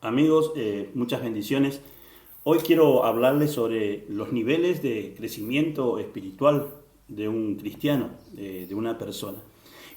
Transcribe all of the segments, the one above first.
Amigos, muchas bendiciones. Hoy quiero hablarles sobre los niveles de crecimiento espiritual de un cristiano, de una persona.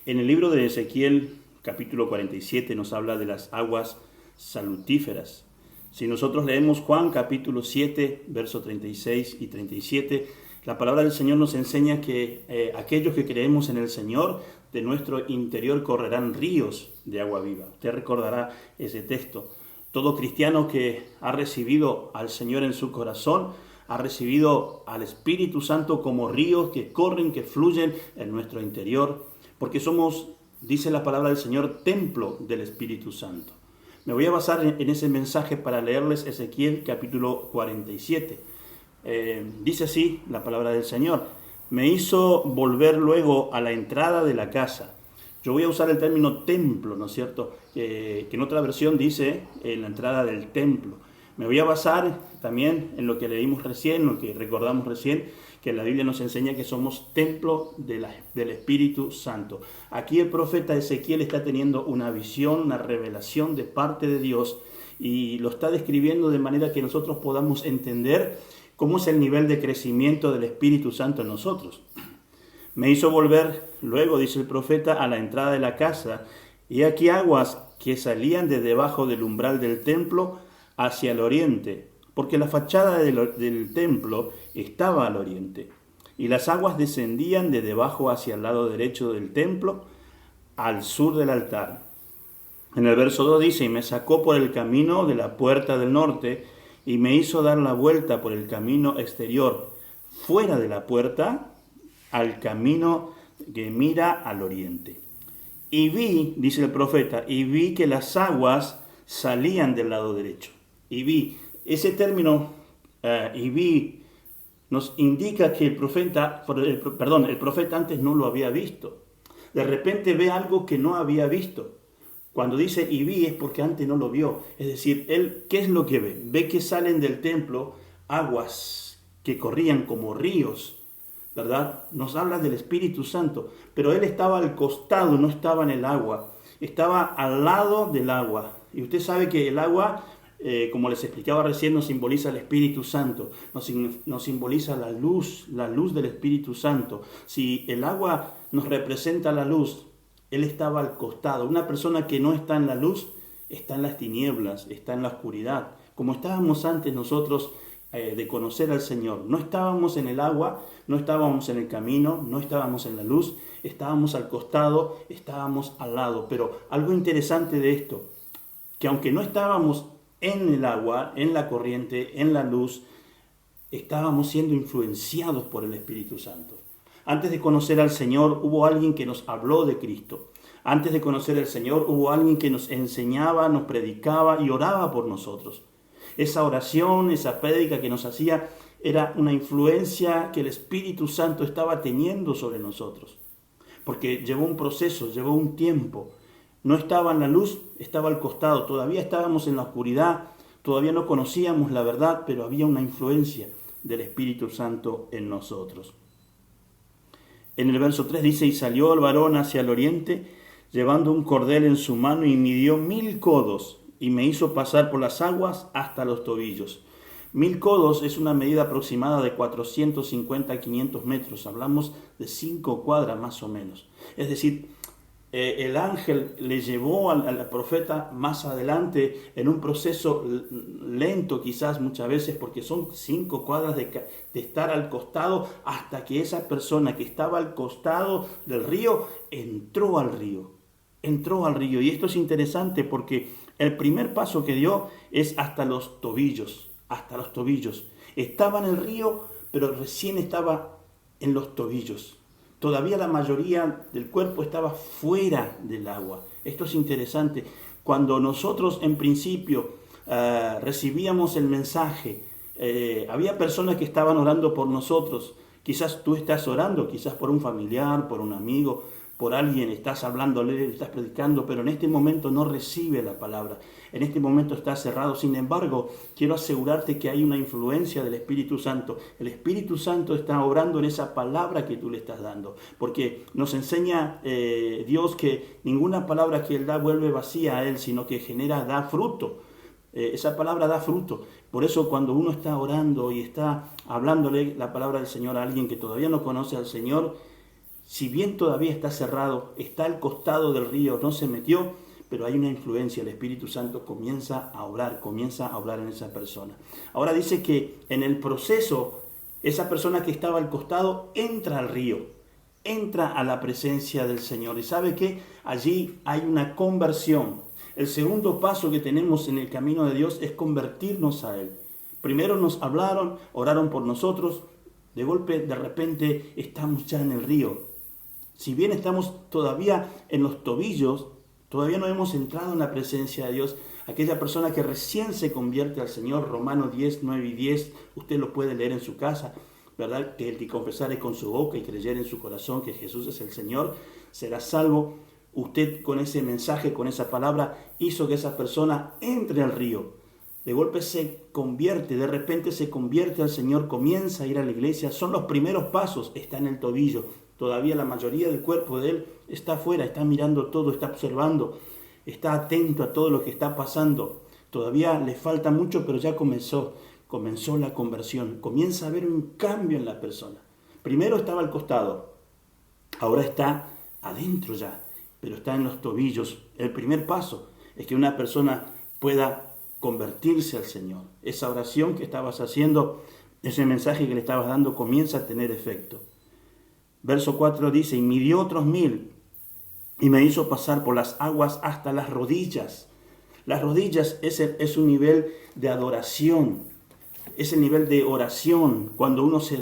En el libro de Ezequiel, capítulo 47, nos habla de las aguas salutíferas. Si nosotros leemos Juan, capítulo 7, versos 36 y 37, la palabra del Señor nos enseña que aquellos que creemos en el Señor, de nuestro interior correrán ríos de agua viva. Usted recordará ese texto. Todo cristiano que ha recibido al Señor en su corazón, ha recibido al Espíritu Santo como ríos que corren, que fluyen en nuestro interior, porque somos, dice la palabra del Señor, templo del Espíritu Santo. Me voy a basar en ese mensaje para leerles Ezequiel capítulo 47. Dice así la palabra del Señor: me hizo volver luego a la entrada de la casa. Yo voy a usar el término templo, ¿no es cierto? Que en otra versión dice en la entrada del templo. Me voy a basar también en lo que leímos recién, lo que recordamos recién, que la Biblia nos enseña que somos templo del Espíritu Santo. Aquí el profeta Ezequiel está teniendo una visión, una revelación de parte de Dios y lo está describiendo de manera que nosotros podamos entender cómo es el nivel de crecimiento del Espíritu Santo en nosotros. Me hizo volver luego, dice el profeta, a la entrada de la casa, y aquí aguas que salían de debajo del umbral del templo hacia el oriente, porque la fachada del templo estaba al oriente, y las aguas descendían de debajo hacia el lado derecho del templo, al sur del altar. En el verso 2 dice: y me sacó por el camino de la puerta del norte, y me hizo dar la vuelta por el camino exterior, fuera de la puerta, al camino que mira al oriente. Y vi, dice el profeta, y vi que las aguas salían del lado derecho. Y vi, ese término, y vi, nos indica que el profeta antes no lo había visto. De repente ve algo que no había visto. Cuando dice y vi es porque antes no lo vio. Es decir, él, ¿qué es lo que ve? Ve que salen del templo aguas que corrían como ríos, ¿verdad? Nos habla del Espíritu Santo, pero él estaba al costado, no estaba en el agua, estaba al lado del agua. Y usted sabe que el agua, como les explicaba recién, nos simboliza el Espíritu Santo, nos simboliza la luz del Espíritu Santo. Si el agua nos representa la luz, él estaba al costado. Una persona que no está en la luz está en las tinieblas, está en la oscuridad, como estábamos antes nosotros de conocer al Señor. No estábamos en el agua, no estábamos en el camino, no estábamos en la luz, estábamos al costado, estábamos al lado. Pero algo interesante de esto, que aunque no estábamos en el agua, en la corriente, en la luz, estábamos siendo influenciados por el Espíritu Santo. Antes de conocer al Señor hubo alguien que nos habló de Cristo. Antes de conocer al Señor hubo alguien que nos enseñaba, nos predicaba y oraba por nosotros. Esa oración, esa prédica que nos hacía, era una influencia que el Espíritu Santo estaba teniendo sobre nosotros. Porque llevó un proceso, llevó un tiempo. No estaba en la luz, estaba al costado. Todavía estábamos en la oscuridad, todavía no conocíamos la verdad, pero había una influencia del Espíritu Santo en nosotros. En el verso 3 dice: y salió el varón hacia el oriente, llevando un cordel en su mano, y midió 1000 codos, y me hizo pasar por las aguas hasta los tobillos. 1000 codos es una medida aproximada de 450 a 500 metros. Hablamos de 5 cuadras más o menos. Es decir, el ángel le llevó al profeta más adelante en un proceso lento, quizás muchas veces, porque son 5 cuadras de estar al costado, hasta que esa persona que estaba al costado del río entró al río. Y esto es interesante porque el primer paso que dio es hasta los tobillos. Estaba en el río, pero recién estaba en los tobillos. Todavía la mayoría del cuerpo estaba fuera del agua. Esto es interesante. Cuando nosotros en principio recibíamos el mensaje, había personas que estaban orando por nosotros. Quizás tú estás orando, quizás por un familiar, por un amigo, por alguien, estás hablándole, estás predicando, pero en este momento no recibe la palabra. En este momento está cerrado. Sin embargo, quiero asegurarte que hay una influencia del Espíritu Santo. El Espíritu Santo está obrando en esa palabra que tú le estás dando. Porque nos enseña Dios que ninguna palabra que Él da vuelve vacía a Él, sino que da fruto. Esa palabra da fruto. Por eso cuando uno está orando y está hablándole la palabra del Señor a alguien que todavía no conoce al Señor, si bien todavía está cerrado, está al costado del río, no se metió, pero hay una influencia, el Espíritu Santo comienza a obrar en esa persona. Ahora dice que en el proceso, esa persona que estaba al costado entra al río, entra a la presencia del Señor. Y sabe que allí hay una conversión. El segundo paso que tenemos en el camino de Dios es convertirnos a Él. Primero nos hablaron, oraron por nosotros, de golpe, de repente, estamos ya en el río. Si bien estamos todavía en los tobillos, todavía no hemos entrado en la presencia de Dios. Aquella persona que recién se convierte al Señor, Romanos 10, 9 y 10, usted lo puede leer en su casa, ¿verdad? Que el que confesare con su boca y creyere en su corazón que Jesús es el Señor, será salvo. Usted con ese mensaje, con esa palabra, hizo que esa persona entre al río. De golpe se convierte, de repente se convierte al Señor, comienza a ir a la iglesia. Son los primeros pasos, está en el tobillo. Todavía la mayoría del cuerpo de él está afuera, está mirando todo, está observando, está atento a todo lo que está pasando. Todavía le falta mucho, pero ya comenzó la conversión. Comienza a haber un cambio en la persona. Primero estaba al costado, ahora está adentro ya, pero está en los tobillos. El primer paso es que una persona pueda convertirse al Señor. Esa oración que estabas haciendo, ese mensaje que le estabas dando, comienza a tener efecto. Verso 4 dice, y midió otros 1000 y me hizo pasar por las aguas hasta las rodillas. Las rodillas es un nivel de adoración, es el nivel de oración cuando uno se